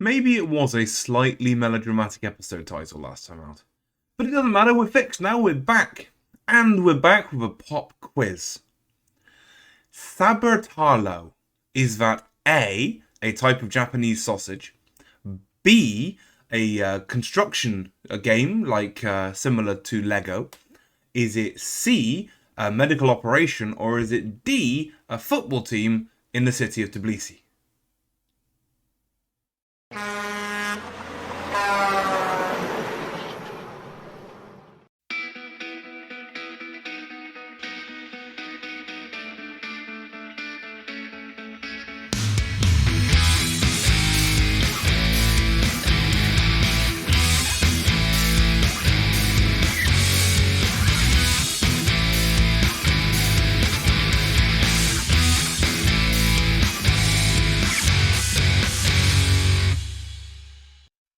Maybe it was a slightly melodramatic episode title last time out. But it doesn't matter, we're fixed now, we're back. And we're back with a pop quiz. Sabertalo, is that A, a type of Japanese sausage, B, a construction game like similar to Lego, is it C, a medical operation, or is it D, a football team in the city of Blisi?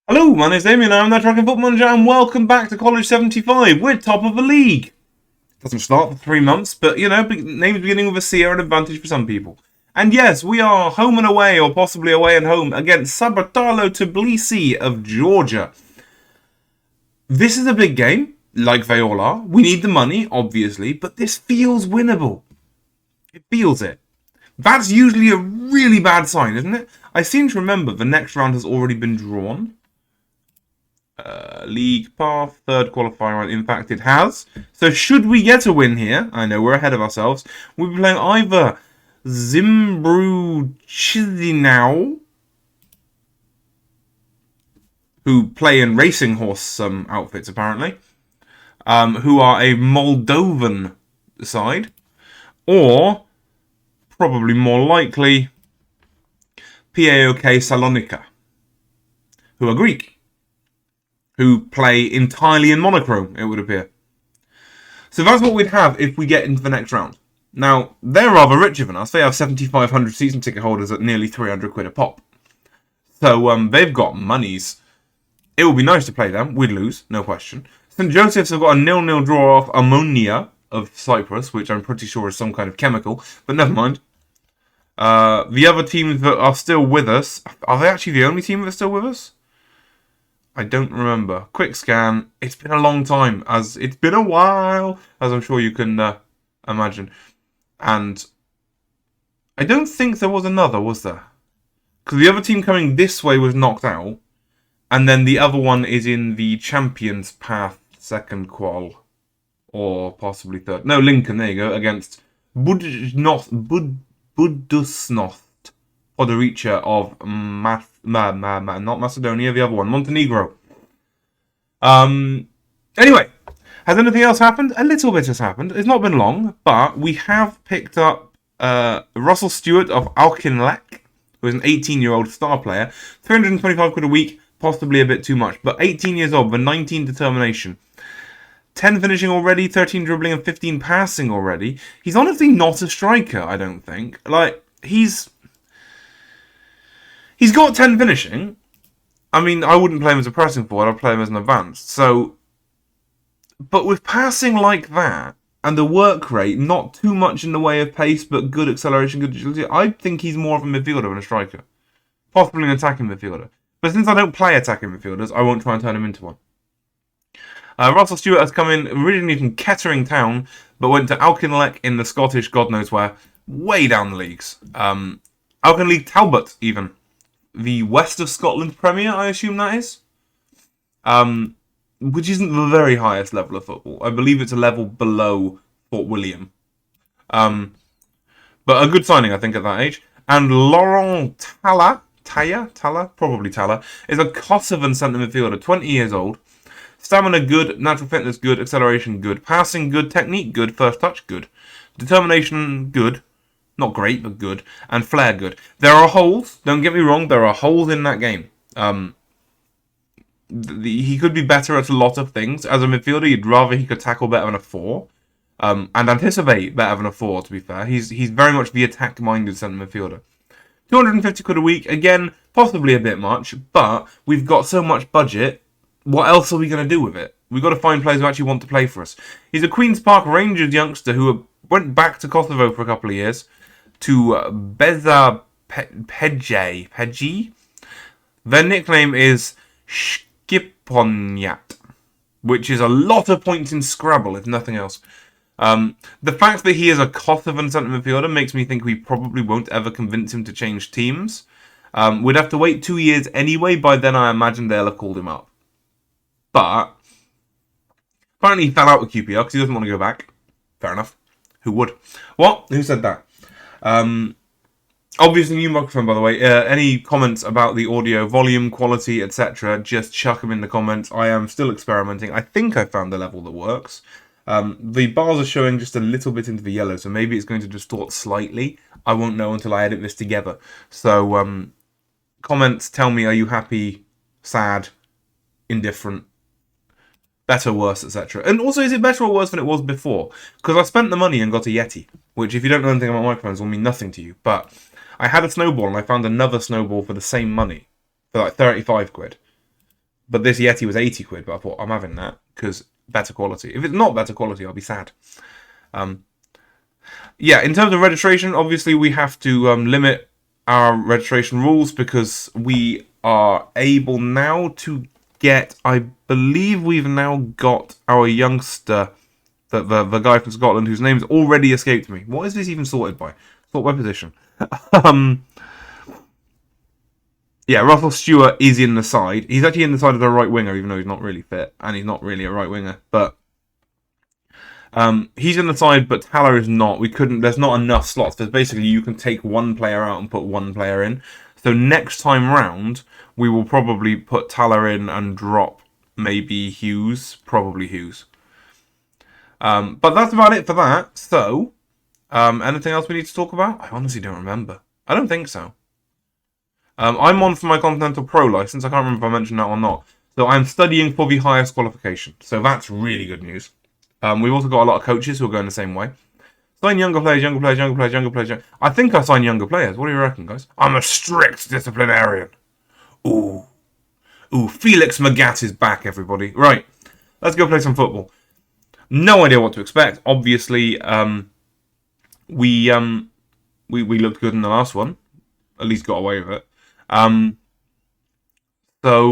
Hello, my name's Damien, I'm the Tracking Football Manager, and welcome back to College 75. We're top of the league. Doesn't start for 3 months, but you know, names beginning with a C are an advantage for some people. And yes, we are home and away, or possibly away and home, against Sabertalo Blisi of Georgia. This is a big game, like they all are. We need the money, obviously, but this feels winnable. It feels it. That's usually a really bad sign, isn't it? I seem to remember the next round has already been drawn. League path, third qualifying round. In fact, it has. So should we get a win here, I know we're ahead of ourselves, we'll be playing either Zimbru Chisinau, who play in racing horse outfits apparently, who are a Moldovan side, or probably more likely PAOK Salonika, who are Greek, who play entirely in monochrome, it would appear. So that's what we'd have if we get into the next round. Now, they're rather richer than us. They have 7,500 season ticket holders at nearly 300 quid a pop. So they've got monies. It would be nice to play them. We'd lose, no question. St. Joseph's have got a 0-0 draw off ammonia of Cyprus, which I'm pretty sure is some kind of chemical, but never mind. The other teams that are still with us, are they actually the only team that's still with us? I don't remember. Quick scan. It's been a long time. It's been a while, as I'm sure you can imagine. And I don't think there was another, was there? Because the other team coming this way was knocked out. And then the other one is in the Champions Path second qual. Or possibly third. No, Lincoln, there you go. Against Budusnost Podgorica of not Macedonia, the other one, Montenegro. Anyway, has anything else happened? A little bit has happened. It's not been long, but we have picked up Russell Stewart of Auchinleck, who is an 18-year-old star player. 325 quid a week, possibly a bit too much, but 18 years old with 19 determination. 10 finishing already, 13 dribbling, and 15 passing already. He's honestly not a striker, I don't think. Like, He's got 10 finishing. I mean, I wouldn't play him as a pressing forward. I'd play him as an advanced. So, but with passing like that and the work rate, not too much in the way of pace, but good acceleration, good agility, I think he's more of a midfielder than a striker. Possibly an attacking midfielder. But since I don't play attacking midfielders, I won't try and turn him into one. Russell Stewart has come in originally from Kettering Town, but went to Auchinleck in the Scottish, God knows where, way down the leagues. Auchinleck Talbot, even. The West of Scotland Premier, I assume that is. Which isn't the very highest level of football. I believe it's a level below Fort William. But a good signing, I think, at that age. And Laurent Talla, probably Talla, is a Kosovan centre midfielder, 20 years old. Stamina good, natural fitness good, acceleration good, passing good, technique good, first touch good, determination good. Not great, but good. And flair good. There are holes. Don't get me wrong. There are holes in that game. He could be better at a lot of things. As a midfielder, you'd rather he could tackle better than a 4. And anticipate better than a 4, to be fair. He's very much the attack-minded centre midfielder. 250 quid a week. Again, possibly a bit much. But we've got so much budget. What else are we going to do with it? We've got to find players who actually want to play for us. He's a Queen's Park Rangers youngster who went back to Kosovo for a couple of years. To Beza Pedji, Their nickname is Skiponyat, which is a lot of points in Scrabble, if nothing else. The fact that he is a Kosovan centre midfielder makes me think we probably won't ever convince him to change teams. We'd have to wait 2 years anyway. By then, I imagine they'll have called him up. But apparently he fell out with QPR because he doesn't want to go back. Fair enough. Who would? What? Who said that? Obviously, new microphone, by the way. Any comments about the audio volume, quality, etc., just chuck them in the comments. I am still experimenting. I think I found a level that works. The bars are showing just a little bit into the yellow, so maybe it's going to distort slightly. I won't know until I edit this together. So, comments, tell me, are you happy, sad, indifferent, better, worse, etc. And also, is it better or worse than it was before? Because I spent the money and got a Yeti, which, if you don't know anything about microphones, will mean nothing to you. But I had a snowball and I found another snowball for the same money, for like 35 quid. But this Yeti was 80 quid, but I thought, I'm having that, because better quality. If it's not better quality, I'll be sad. Yeah, in terms of registration, obviously we have to limit our registration rules because we are able now to get, I believe we've now got our youngster, the guy from Scotland whose name's already escaped me. What is this even sorted by? Sort by position. Yeah, Russell Stewart is in the side. He's actually in the side of the right winger, even though he's not really fit, and he's not really a right winger. But he's in the side, but Taller is not. There's not enough slots. There's basically, you can take one player out and put one player in. So next time round, we will probably put Taller in and drop maybe Hughes, probably Hughes. But that's about it for that. So, anything else we need to talk about? I honestly don't remember. I don't think so. I'm on for my Continental Pro license. I can't remember if I mentioned that or not. So I'm studying for the highest qualification. So that's really good news. We've also got a lot of coaches who are going the same way. Sign younger players, younger players, younger players, younger players. I think I sign younger players. What do you reckon, guys? I'm a strict disciplinarian. Ooh, Felix Magath is back, everybody. Right, let's go play some football. No idea what to expect. Obviously, we looked good in the last one. At least got away with it. So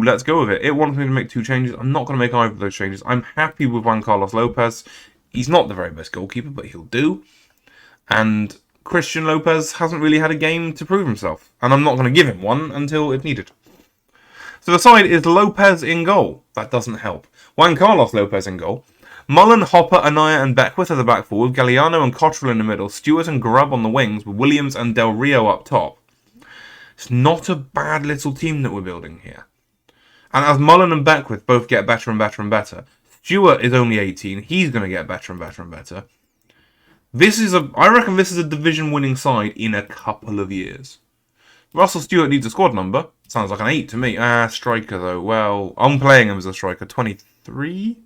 let's go with it. It wants me to make 2 changes. I'm not going to make either of those changes. I'm happy with Juan Carlos Lopez. He's not the very best goalkeeper, but he'll do. And Christian Lopez hasn't really had a game to prove himself. And I'm not going to give him one until it's needed. So the side is Lopez in goal. That doesn't help. Juan Carlos Lopez in goal. Mullen, Hopper, Anaya and Beckwith are the back forward. Galliano and Cottrell in the middle. Stewart and Grubb on the wings with Williams and Del Rio up top. It's not a bad little team that we're building here. And as Mullen and Beckwith both get better and better and better, Stewart is only 18. He's going to get better and better and better. I reckon this is a division-winning side in a couple of years. Russell Stewart needs a squad number. Sounds like an 8 to me. Striker though. Well, I'm playing him as a striker. 23?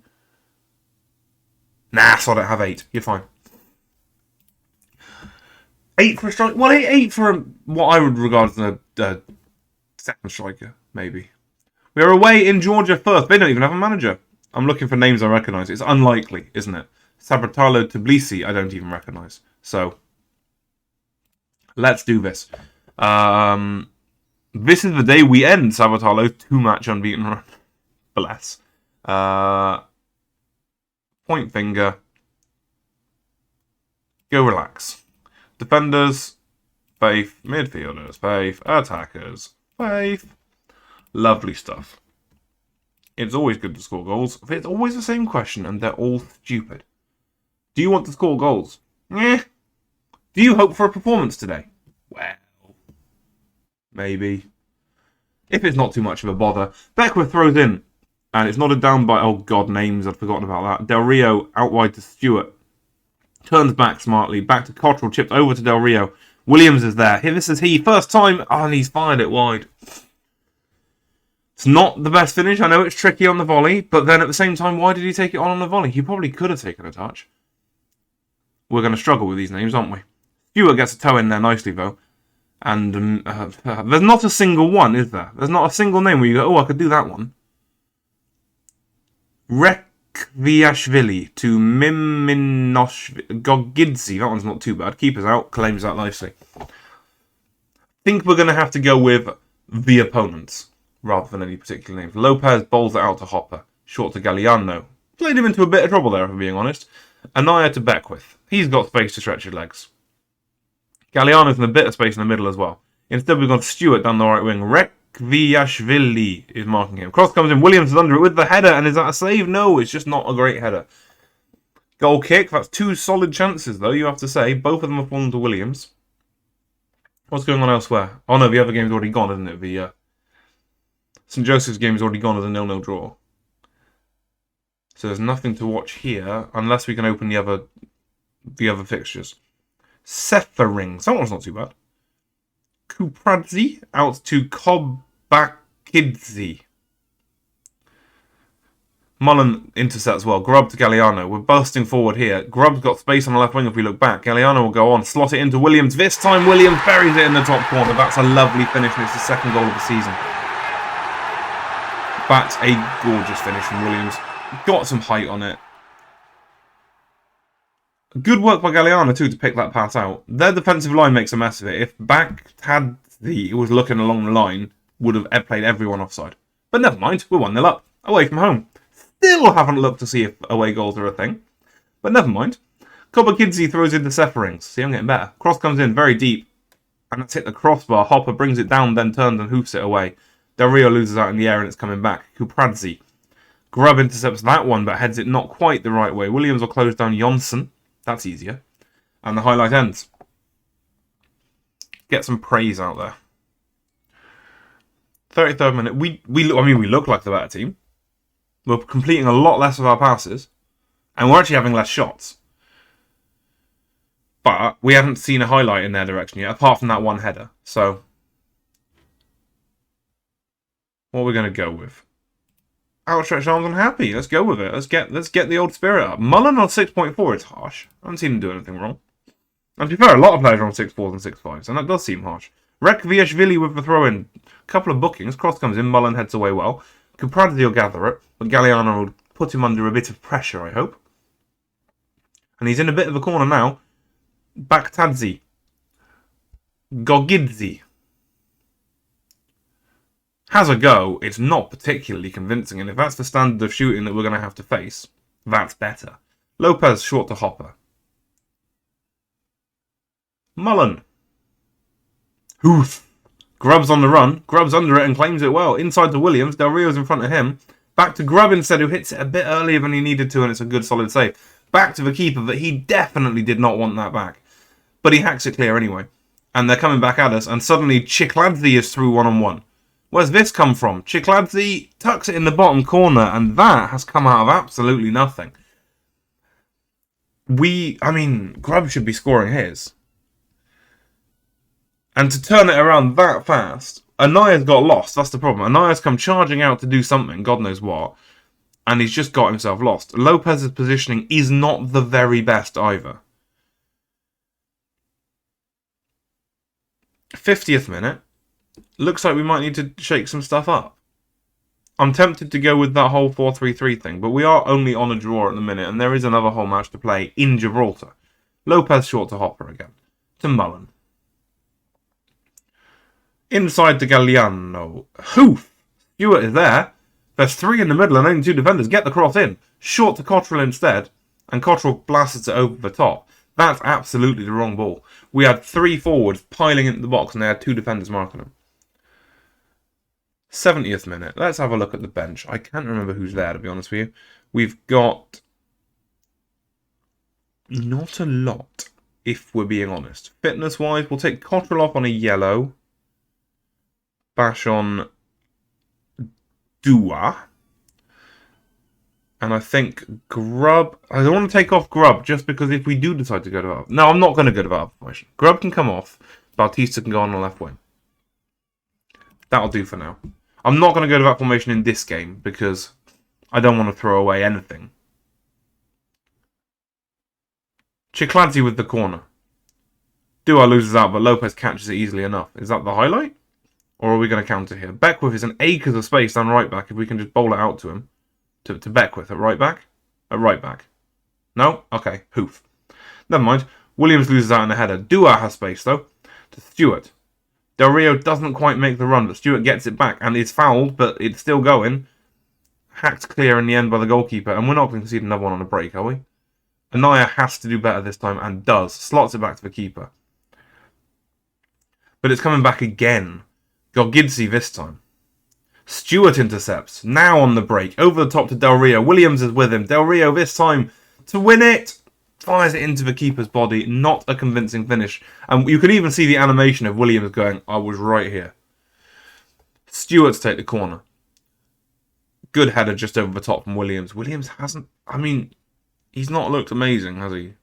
Nah, so I don't have 8. You're fine. 8 for a striker? Well, 8 for what I would regard as a second striker, maybe. We are away in Georgia first. They don't even have a manager. I'm looking for names I recognise. It's unlikely, isn't it? Gibraltar to Blisi, I don't even recognise. So, let's do this. This is the day we end Sabatalo's 2-match unbeaten run. Bless. Point finger. Go relax. Defenders, faith. Midfielders, faith. Attackers, faith. Lovely stuff. It's always good to score goals. It's always the same question and they're all stupid. Do you want to score goals? Eh. Do you hope for a performance today? Well, maybe. If it's not too much of a bother. Beckwith throws in. And it's nodded down by, oh god, names, I'd forgotten about that. Del Rio out wide to Stewart. Turns back smartly. Back to Cottrell. Chipped over to Del Rio. Williams is there. Here, this is he. First time. Oh, and he's fired it wide. It's not the best finish. I know it's tricky on the volley. But then at the same time, why did he take it on the volley? He probably could have taken a touch. We're going to struggle with these names, aren't we? Stewart gets a toe in there nicely, though. And there's not a single one, is there? There's not a single name where you go, oh, I could do that one. Rekviashvili to Miminoshvili. Gogidze, that one's not too bad. Keeper's out, claims that nicely. I think we're going to have to go with the opponents, rather than any particular names. Lopez bowls it out to Hopper. Short to Galliano. Played him into a bit of trouble there, if I'm being honest. Anaya to Beckwith. He's got space to stretch his legs. Galliano's in a bit of space in the middle as well. Instead, we've got Stewart down the right wing. Rekviashvili is marking him. Cross comes in. Williams is under it with the header. And is that a save? No, it's just not a great header. Goal kick. That's two solid chances, though, you have to say. Both of them have fallen to Williams. What's going on elsewhere? Oh, no, the other game's already gone, isn't it? The St. Joseph's game is already gone as a 0-0 draw. So there's nothing to watch here, unless we can open the other fixtures. Sethering. That one's not too bad. Kupradzi out to Kobakidze. Mullen intercepts well. Grubb to Galliano. We're bursting forward here. Grubb's got space on the left wing if we look back. Galliano will go on. Slot it into Williams. This time Williams buries it in the top corner. That's a lovely finish and it's the second goal of the season. That's a gorgeous finish from Williams. Got some height on it. Good work by Galliano too to pick that pass out. Their defensive line makes a mess of it. If Baghdadi was looking along the line, would have played everyone offside. But never mind, we're 1-0 up. Away from home. Still haven't looked to see if away goals are a thing. But never mind. Kobakidze throws into Sefferings. See, I'm getting better. Cross comes in very deep. And that's hit the crossbar. Hopper brings it down, then turns and hoofs it away. Del Rio loses out in the air and it's coming back. Kupradzi. Grubb intercepts that one, but heads it not quite the right way. Williams will close down Jonsson. That's easier. And the highlight ends. Get some praise out there. 33rd minute. We look like the better team. We're completing a lot less of our passes. And we're actually having less shots. But we haven't seen a highlight in their direction yet, apart from that one header. So, what are we going to go with? Outstretched arms and happy. Let's go with it. Let's get the old spirit up. Mullen on 6.4 is harsh. I haven't seen him do anything wrong. And to be fair, a lot of players are on 6.4s and 6.5s, and that does seem harsh. Rekviashvili with the throw-in. Couple of bookings. Cross comes in. Mullen heads away well. Kupradzi will gather it, but Galliano will put him under a bit of pressure, I hope. And he's in a bit of a corner now. Baktadze. Gogidze. Has a go, it's not particularly convincing, and if that's the standard of shooting that we're going to have to face, that's better. Lopez short to Hopper. Mullen. Hoof. Grubb's on the run. Grubb's under it and claims it well. Inside to Williams. Del Rio's in front of him. Back to Grubb instead, who hits it a bit earlier than he needed to, and it's a good solid save. Back to the keeper, but he definitely did not want that back. But he hacks it clear anyway. And they're coming back at us, and suddenly Chikladze is through one-on-one. Where's this come from? Chikladze tucks it in the bottom corner, and that has come out of absolutely nothing. Grubb should be scoring his. And to turn it around that fast, Anaya's got lost, that's the problem. Anaya's come charging out to do something, God knows what, and he's just got himself lost. Lopez's positioning is not the very best either. 50th minute. Looks like we might need to shake some stuff up. I'm tempted to go with that whole 4-3-3 thing, but we are only on a draw at the minute, and there is another whole match to play in Gibraltar. Lopez short to Hopper again. To Mullen. Inside to Galliano. Hoof! Stewart is there. There's three in the middle and only two defenders. Get the cross in. Short to Cottrell instead, and Cottrell blasts it over the top. That's absolutely the wrong ball. We had three forwards piling into the box, and they had two defenders marking them. 70th minute. Let's have a look at the bench. I can't remember who's there, to be honest with you. We've got not a lot, if we're being honest. Fitness-wise, we'll take Cottrell off on a yellow. Bash on Dua. And I think Grubb... I don't want to take off Grubb, just because if we do decide to go to that... No, I'm not going to go to that formation. Grubb can come off. Bautista can go on the left wing. That'll do for now. I'm not going to go to that formation in this game because I don't want to throw away anything. Chikladze with the corner. Dua loses out, but Lopez catches it easily enough. Is that the highlight? Or are we going to counter here? Beckwith is an acres of space down right back if we can just bowl it out to him. To Beckwith at right back? At right back. No? Okay. Hoof. Never mind. Williams loses out in the header. Dua has space though. To Stewart. Del Rio doesn't quite make the run, but Stewart gets it back and is fouled, but it's still going. Hacked clear in the end by the goalkeeper, and we're not going to concede another one on a break, are we? Anaya has to do better this time, and does. Slots it back to the keeper. But it's coming back again. Gorgidze this time. Stewart intercepts. Now on the break. Over the top to Del Rio. Williams is with him. Del Rio this time to win it. Fires it into the keeper's body. Not a convincing finish. And you can even see the animation of Williams going, I was right here. Stewart to take the corner. Good header just over the top from Williams. Williams hasn't... I mean, he's not looked amazing, has he?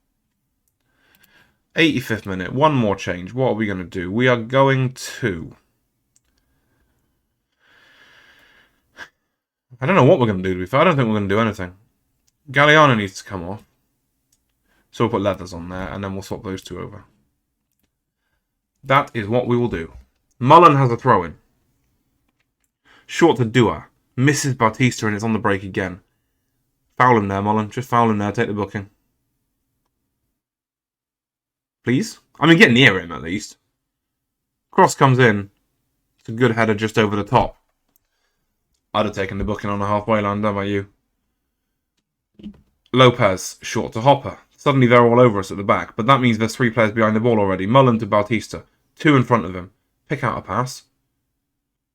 85th minute. One more change. What are we going to do? We are going to... I don't know what we're going to do, to be fair. I don't think we're going to do anything. Galliano needs to come off. So we'll put Leathers on there, and then we'll swap those two over. That is what we will do. Mullen has a throw-in. Short to Dua. Misses Bautista, and it's on the break again. Foul him there, Mullen. Just foul him there. Take the booking. Please? I mean, get near him, at least. Cross comes in. It's a good header just over the top. I'd have taken the booking on the halfway line, don't you? Lopez, short to Hopper. Suddenly they're all over us at the back, but that means there's 3 players behind the ball already. Mullen to Bautista. 2 in front of him. Pick out a pass.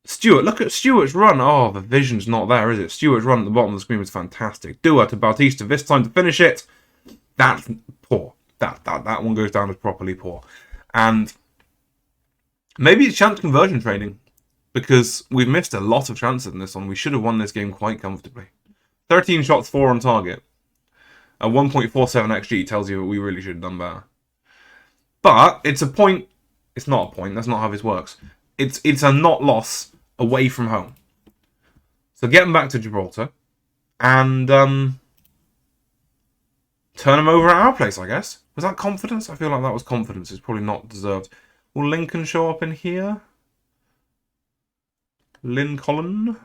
Stewart, look at Stewart's run. Oh, the vision's not there, is it? Stewart's run at the bottom of the screen was fantastic. Dua to Bautista, this time to finish it. That's poor. That one goes down as properly poor. And maybe it's chance conversion training, because we've missed a lot of chances in this one. We should have won this game quite comfortably. 13 shots, 4 on target. A 1.47 XG tells you that we really should have done better. But it's a point. It's not a point. That's not how this works. It's a not loss away from home. So get them back to Gibraltar and turn them over at our place, I guess. Was that confidence? I feel like that was confidence. It's probably not deserved. Will Lincoln show up in here? Lincoln? Well,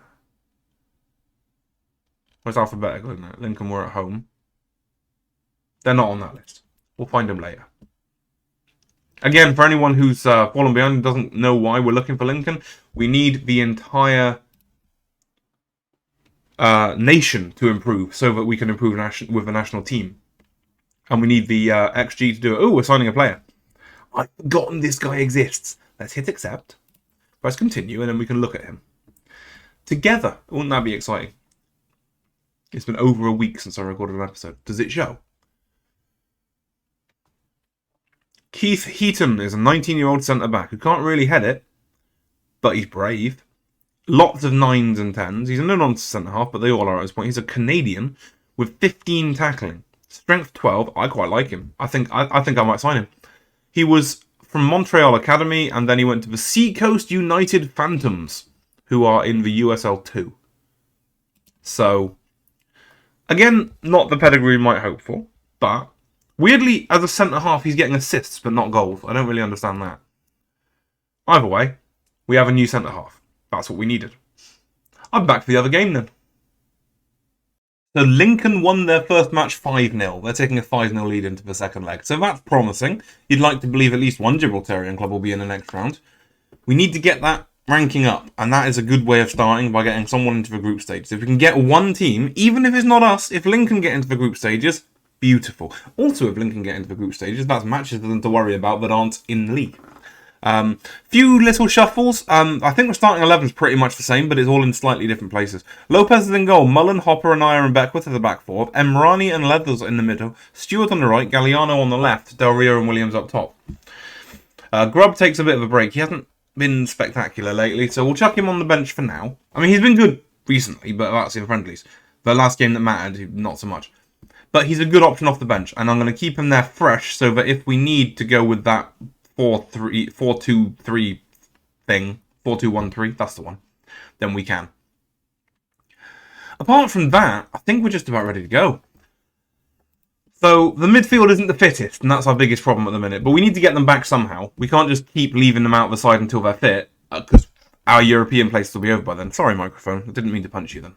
it's alphabetical, isn't it? Lincoln were at home. They're not on that list. We'll find them later. Again, for anyone who's fallen behind and doesn't know why we're looking for Lincoln, we need the entire nation to improve so that we can improve with the national team. And we need the XG to do it. Oh, we're signing a player. I've forgotten this guy exists. Let's hit accept. Press continue, and then we can look at him. Together. Wouldn't that be exciting? It's been over a week since I recorded an episode. Does it show? Keith Heaton is a 19-year-old centre-back who can't really head it, but he's brave. Lots of 9s and 10s. He's a no-nonsense centre-half, but they all are at this point. He's a Canadian with 15 tackling. Strength 12. I quite like him. I think I might sign him. He was from Montreal Academy, and then he went to the Seacoast United Phantoms, who are in the USL 2. So, again, not the pedigree we might hope for, but weirdly, as a centre-half, he's getting assists, but not goals. I don't really understand that. Either way, we have a new centre-half. That's what we needed. I'm back for the other game then. So Lincoln won their first match 5-0. They're taking a 5-0 lead into the second leg. So that's promising. You'd like to believe at least one Gibraltarian club will be in the next round. We need to get that ranking up, and that is a good way of starting by getting someone into the group stages. If we can get one team, even if it's not us, if Lincoln get into the group stages, beautiful. Also, if Lincoln get into the group stages, that's matches for them to worry about that aren't in the league. Few little shuffles. I think the starting 11 is pretty much the same, but it's all in slightly different places. Lopez is in goal. Mullen, Hopper, Anaya, and Beckwith are the back four. Emrani and Leathers in the middle. Stewart on the right. Galliano on the left. Del Rio and Williams up top. Grubb takes a bit of a break. He hasn't been spectacular lately, so we'll chuck him on the bench for now. I mean, he's been good recently, but that's in friendlies. The last game that mattered, not so much. But he's a good option off the bench, and I'm going to keep him there fresh so that if we need to go with that 4-2-3 thing, 4-2-1-3, that's the one, then we can. Apart from that, I think we're just about ready to go. So the midfield isn't the fittest, and that's our biggest problem at the minute, but we need to get them back somehow. We can't just keep leaving them out of the side until they're fit, because our European places will be over by then. Sorry, microphone, I didn't mean to punch you then.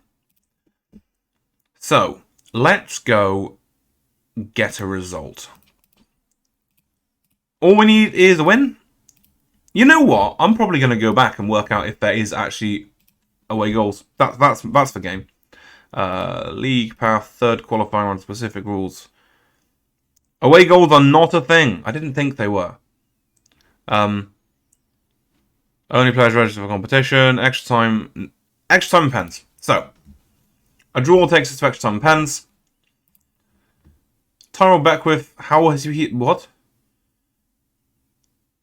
So, let's go get a result. All we need is a win. You know what? I'm probably going to go back and work out if there is actually away goals. That's the game. League path, third qualifying on specific rules. Away goals are not a thing. I didn't think they were. Only players registered for competition. Extra time and pens. So, a draw takes us to extra time and pens. Tyrell Beckwith, how has he... What?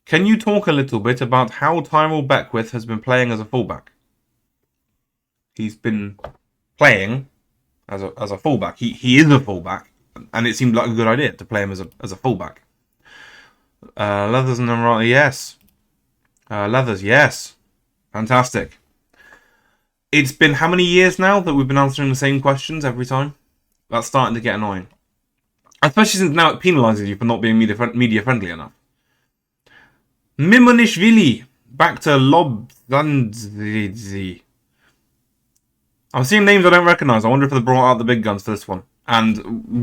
Can you talk a little bit about how Tyrell Beckwith has been playing as a fullback? He's been playing as a fullback. He is a fullback, and it seemed like a good idea to play him as a fullback. Leathers and Emirati, yes. Leathers, yes. Fantastic. It's been how many years now that we've been answering the same questions every time? That's starting to get annoying. Especially since now it penalises you for not being media friendly enough. Mimonishvili, back to Lobzandzi. I'm seeing names I don't recognise. I wonder if they brought out the big guns for this one. And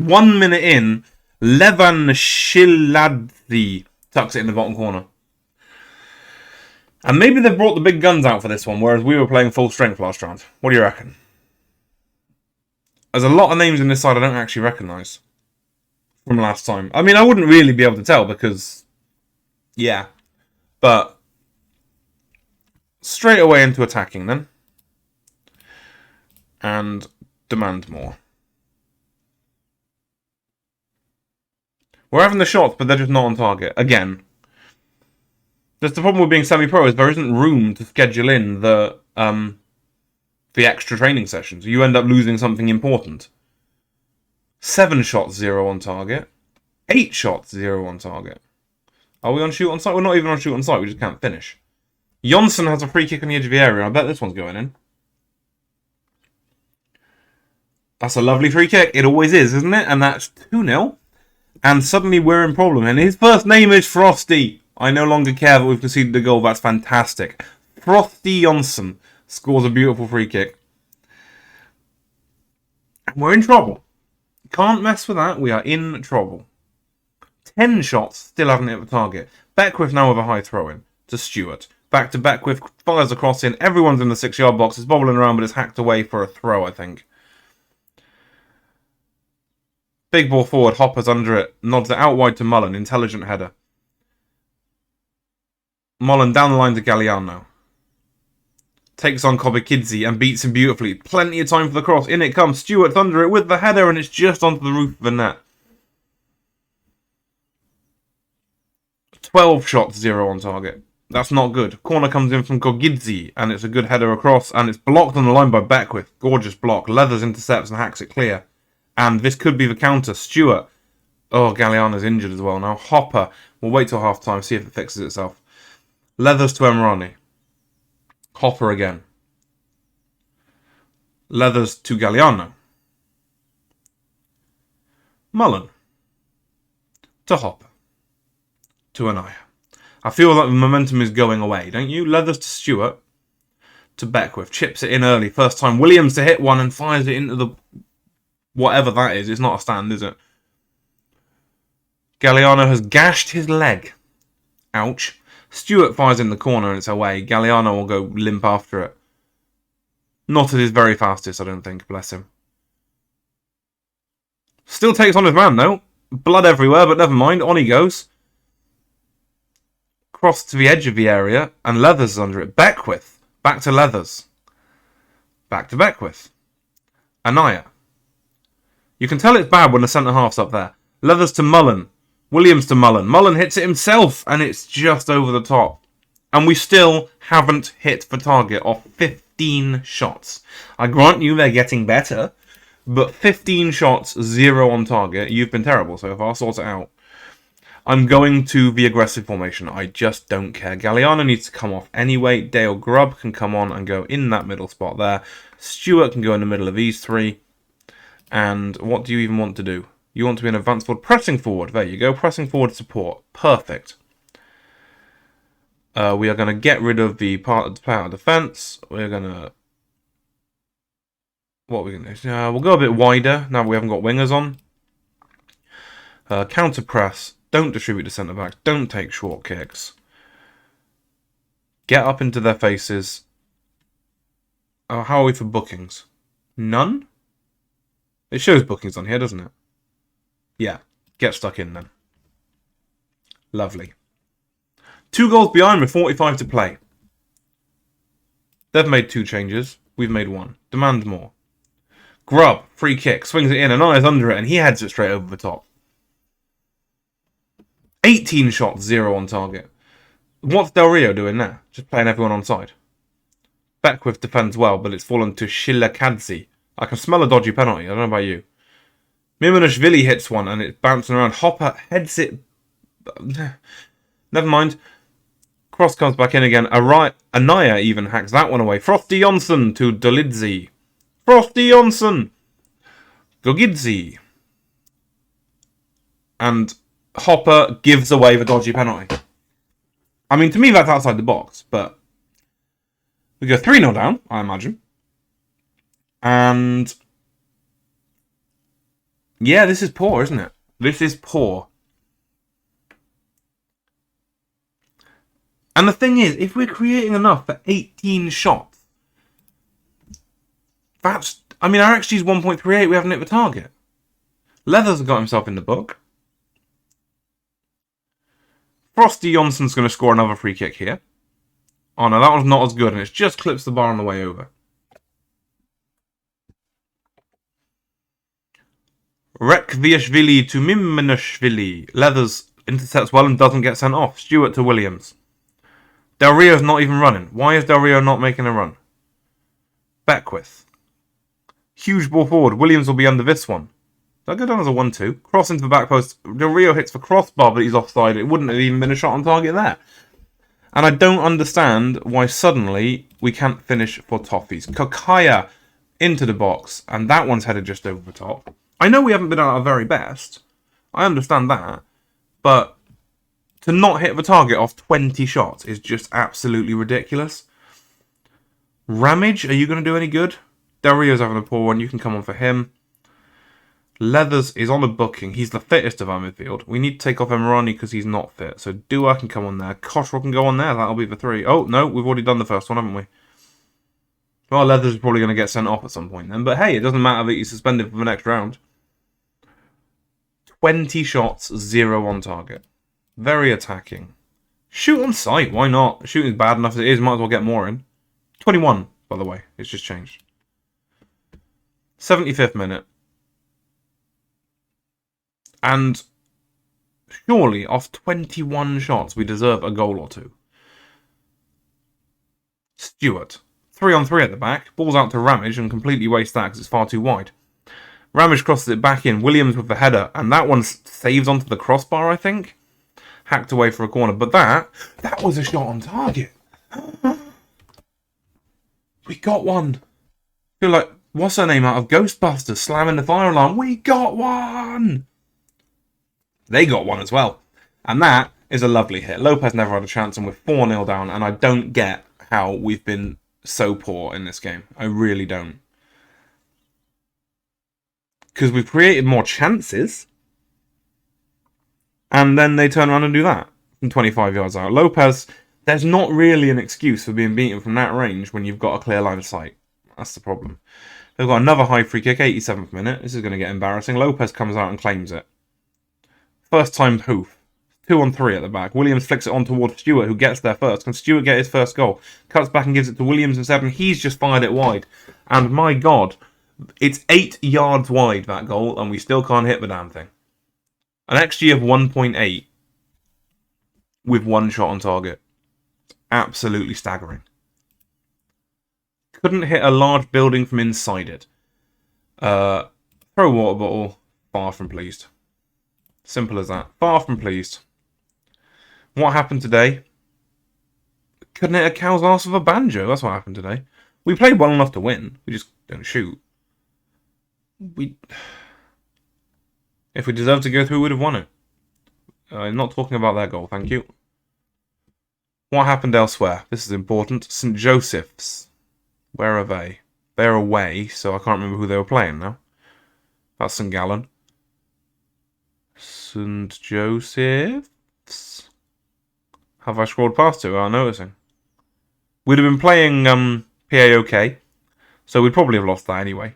1 minute in, Levan Shiladzi tucks it in the bottom corner. And maybe they've brought the big guns out for this one, whereas we were playing full strength last round. What do you reckon? There's a lot of names in this side I don't actually recognise from last time. I mean, I wouldn't really be able to tell because... yeah. But... straight away into attacking then. And demand more. We're having the shots, but they're just not on target. Again. That's the problem with being semi-pro, is there isn't room to schedule in the extra training sessions. You end up losing something important. 7 shots, 0 on target. 8 shots, 0 on target. Are we on shoot on sight? We're not even on shoot on sight, we just can't finish. Jonsson has a free kick on the edge of the area. I bet this one's going in. That's a lovely free kick. It always is, isn't it? And that's 2-0. And suddenly we're in problem. And his first name is Frosty. I no longer care that we've conceded a goal. That's fantastic. Frosty Jonsson scores a beautiful free kick. And we're in trouble. Can't mess with that. We are in trouble. 10 shots, still haven't hit the target. Beckwith now with a high throw-in to Stewart. Back to Beckwith, fires a cross in. Everyone's in the 6-yard box. It's bobbling around, but it's hacked away for a throw, I think. Big ball forward, Hopper's under it. Nods it out wide to Mullen. Intelligent header. Mullen down the line to Galliano. Takes on Kobikidze and beats him beautifully. Plenty of time for the cross. In it comes. Stewart's under it with the header, and it's just onto the roof of the net. 12 shots, 0 on target. That's not good. Corner comes in from Kobikidze, and it's a good header across, and it's blocked on the line by Beckwith. Gorgeous block. Leathers intercepts and hacks it clear. And this could be the counter. Stewart. Oh, Galliano's injured as well now. Hopper. We'll wait till half time, see if it fixes itself. Leathers to Emirati. Hopper again. Leathers to Galliano. Mullen. To Hopper. To Anaya. I feel like the momentum is going away, don't you? Leathers to Stewart. To Beckwith. Chips it in early. First time Williams to hit one and fires it into the... whatever that is. It's not a stand, is it? Galliano has gashed his leg. Ouch. Stewart fires in the corner and it's away. Galliano will go limp after it. Not at his very fastest, I don't think. Bless him. Still takes on his man, though. Blood everywhere, but never mind. On he goes. Cross to the edge of the area, and Leathers is under it. Beckwith. Back to Leathers. Back to Beckwith. Anaya. You can tell it's bad when the centre-half's up there. Leathers to Mullen. Williams to Mullen. Mullen hits it himself, and it's just over the top. And we still haven't hit the target off 15 shots. I grant you they're getting better, but 15 shots, 0 on target. You've been terrible so far. Sort it out. I'm going to the aggressive formation. I just don't care. Galliano needs to come off anyway. Dale Grubb can come on and go in that middle spot there. Stewart can go in the middle of these three. And what do you even want to do? You want to be an advanced forward. Pressing forward. There you go. Pressing forward support. Perfect. We are going to get rid of the part of the player defense. We're going to... what are we going to do? We'll go a bit wider now we haven't got wingers on. Counter press. Don't distribute to centre backs. Don't take short kicks. Get up into their faces. Oh, how are we for bookings? None? It shows bookings on here, doesn't it? Yeah. Get stuck in then. Lovely. 2 goals behind with 45 to play. They've made 2 changes. We've made 1. Demand more. Grub, free kick, swings it in, and Aya's under it, and he heads it straight over the top. 18 shots, 0 on target. What's Del Rio doing now? Just playing everyone on side. Beckwith defends well, but it's fallen to Shilakadze. I can smell a dodgy penalty. I don't know about you. Mimonashvili hits one, and it's bouncing around. Hopper heads it. Never mind. Cross comes back in again. Anaya even hacks that one away. Frosty Jonsson to Dolidze. Frosty Jonsson! Gogidze. And Hopper gives away the dodgy penalty. I mean, to me, that's outside the box, but we go 3-0 down, I imagine. And yeah, this is poor, isn't it? This is poor. And the thing is, if we're creating enough for 18 shots, that's... I mean, our XG is 1.38, we haven't hit the target. Leathers got himself in the book. Frosty Jonsson's going to score another free kick here. Oh no, that one's not as good, and it's just clips the bar on the way over. Rekviashvili to Mimonashvili. Leathers intercepts well and doesn't get sent off. Stewart to Williams. Del Rio's not even running. Why is Del Rio not making a run? Beckwith. Huge ball forward. Williams will be under this one. That go down as a 1-2. Cross into the back post. Del Rio hits the crossbar, but he's offside. It wouldn't have even been a shot on target there. And I don't understand why suddenly we can't finish for toffees. Kokaya into the box, and that one's headed just over the top. I know we haven't been at our very best. I understand that. But to not hit the target off 20 shots is just absolutely ridiculous. Ramage, are you going to do any good? Del Rio's having a poor one. You can come on for him. Leathers is on a booking. He's the fittest of our midfield. We need to take off Emirani because he's not fit. So Dua can come on there. Cottrell can go on there. That'll be the 3. Oh, no. We've already done the first one, haven't we? Well, Leathers is probably going to get sent off at some point then. But hey, it doesn't matter that he's suspended for the next round. 20 shots, 0 on target. Very attacking. Shoot on sight. Why not? Shooting's bad enough as it is. Might as well get more in. 21, by the way. It's just changed. 75th minute. And surely, off 21 shots, we deserve a goal or 2. Stewart. 3-on-3 at the back. Ball's out to Ramage and completely wastes that because it's far too wide. Ramage crosses it back in. Williams with the header. And that one saves onto the crossbar, I think. Hacked away for a corner. But that was a shot on target. We got one. I feel like, what's her name out of Ghostbusters? Slamming the fire alarm. We got one! They got one as well. And that is a lovely hit. Lopez never had a chance and we're 4-0 down. And I don't get how we've been so poor in this game. I really don't. Because we've created more chances. And then they turn around and do that. From 25 yards out. Lopez, there's not really an excuse for being beaten from that range when you've got a clear line of sight. That's the problem. They've got another high free kick, 87th minute. This is going to get embarrassing. Lopez comes out and claims it. First time hoof. 2-on-3 at the back. Williams flicks it on towards Stewart, who gets there first. Can Stewart get his first goal? Cuts back and gives it to Williams in 7. He's just fired it wide. And my God, it's 8 yards wide, that goal, and we still can't hit the damn thing. An XG of 1.8 with 1 shot on target. Absolutely staggering. Couldn't hit a large building from inside it. Throw a water bottle. Far from pleased. Simple as that. Far from pleased. What happened today? Couldn't hit a cow's arse with a banjo. That's what happened today. We played well enough to win. We just don't shoot. If we deserved to go through, we would have won it. I'm not talking about that goal, thank you. What happened elsewhere? This is important. St. Joseph's. Where are they? They're away, so I can't remember who they were playing now. That's St. Gallen. St. Joseph's? Have I scrolled past it without noticing? We'd have been playing PAOK, so we'd probably have lost that anyway.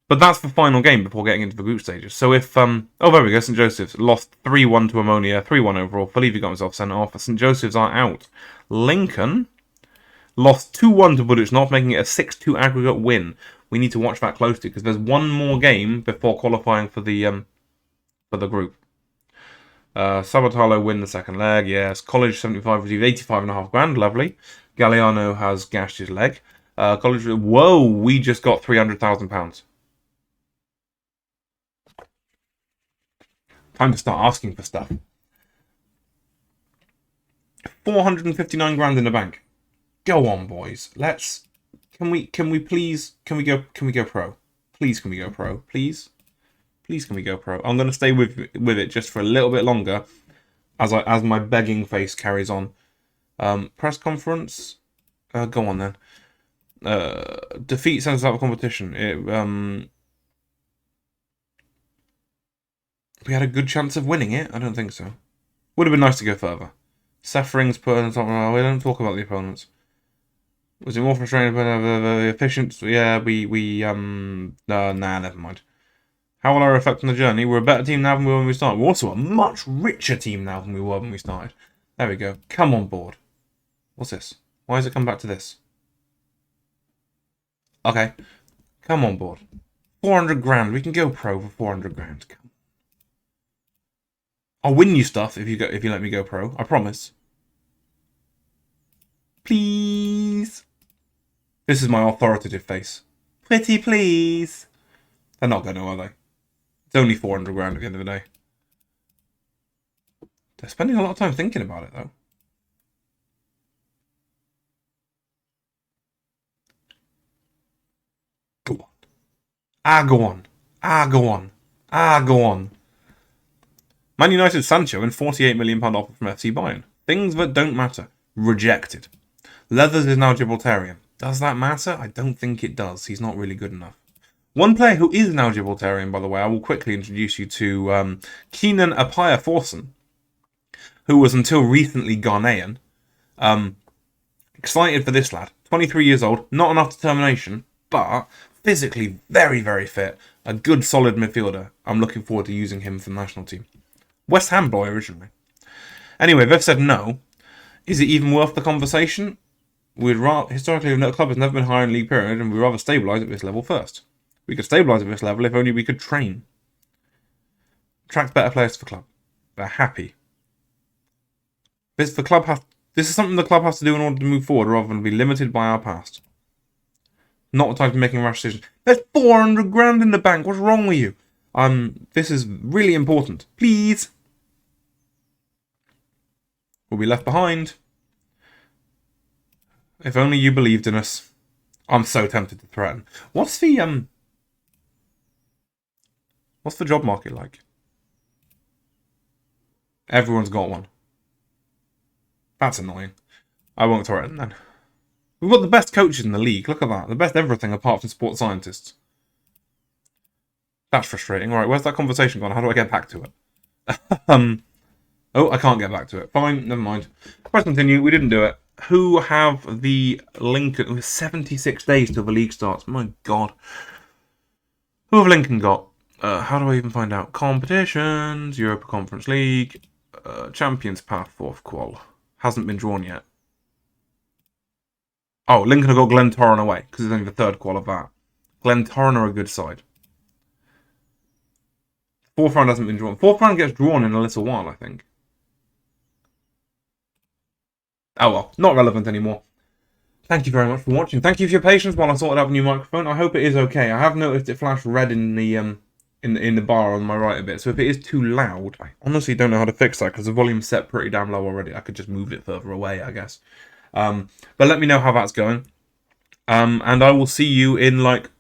But that's the final game before getting into the group stages. So if, oh, there we go, St. Joseph's lost 3-1 to Ammonia, 3-1 overall. Felipe got himself sent off. St. Joseph's are out. Lincoln lost 2-1 to Buduchnov, making it a 6-2 aggregate win. We need to watch that closely because there's one more game before qualifying for the group. Sabatalo win the second leg, yes. College 75 received 85.5 grand, lovely. Galliano has gashed his leg. College, whoa, we just got £300,000. Time to start asking for stuff. 459 grand in the bank. Go on, boys. Can we go pro? Please, can we go pro? Please, can we go pro? I'm gonna stay with it just for a little bit longer, as my begging face carries on. Press conference. Go on then. Defeat sends us out of competition. We had a good chance of winning it. I don't think so. Would have been nice to go further. Suffering's put on top. We don't talk about the opponents. Was it more frustrating? Efficient? Yeah, nah, never mind. How will our effect on the journey? We're a better team now than we were when we started. We're also a much richer team now than we were when we started. There we go. Come on board. What's this? Why has it come back to this? Okay. Come on board. 400 grand. We can go pro for 400 grand. I'll win you stuff if you let me go pro. I promise. Please. This is my authoritative face. Pretty please. They're not going to, are they? It's only 400 grand at the end of the day. They're spending a lot of time thinking about it, though. Go on. Go on. Go on. Man United Sancho and £48 million offer from FC Bayern. Things that don't matter. Rejected. Leathers is now Gibraltarian. Does that matter? I don't think it does. He's not really good enough. One player who is now Gibraltarian, by the way, I will quickly introduce you to Keenan Apaya Forson, who was until recently Ghanaian. Excited for this lad. 23 years old, not enough determination, but physically very, very fit. A good, solid midfielder. I'm looking forward to using him for the national team. West Ham boy originally. Anyway, they've said no. Is it even worth the conversation? Historically, the club has never been higher in league period, and we'd rather stabilise at this level first. We could stabilise at this level if only we could train. Attract better players to the club. They're happy. This is something the club has to do in order to move forward, rather than be limited by our past. Not the time to be making rash decisions. There's 400 grand in the bank. What's wrong with you? This is really important. Please. We'll be left behind. If only you believed in us. I'm so tempted to threaten. What's the job market like? Everyone's got one. That's annoying. I won't threaten then. We've got the best coaches in the league. Look at that. The best everything apart from sports scientists. That's frustrating. Alright, where's that conversation gone? How do I get back to it? Oh, I can't get back to it. Fine, never mind. Press continue. We didn't do it. Who have the Lincoln? 76 days till the league starts. My God. Who have Lincoln got? How do I even find out? Competitions, Europa Conference League, Champions Path, 4th qual. Hasn't been drawn yet. Oh, Lincoln have got Glentoran away, because it's only the 3rd qual of that. Glentoran are a good side. 4th round hasn't been drawn. 4th round gets drawn in a little while, I think. Oh well, not relevant anymore. Thank you very much for watching. Thank you for your patience while I sorted out the new microphone. I hope it is okay. I have noticed it flashed red in the in the bar on my right a bit. So if it is too loud, I honestly don't know how to fix that because the volume's set pretty damn low already. I could just move it further away, I guess. But let me know how that's going. And I will see you in like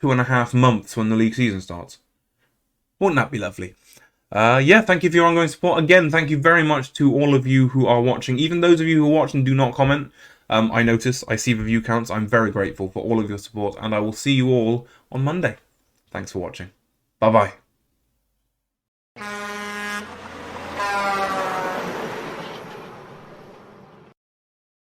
2.5 months when the league season starts. Wouldn't that be lovely? Yeah, thank you for your ongoing support. Again, thank you very much to all of you who are watching. Even those of you who are watching do not comment. I notice, I see the view counts. I'm very grateful for all of your support. And I will see you all on Monday. Thanks for watching. Bye-bye.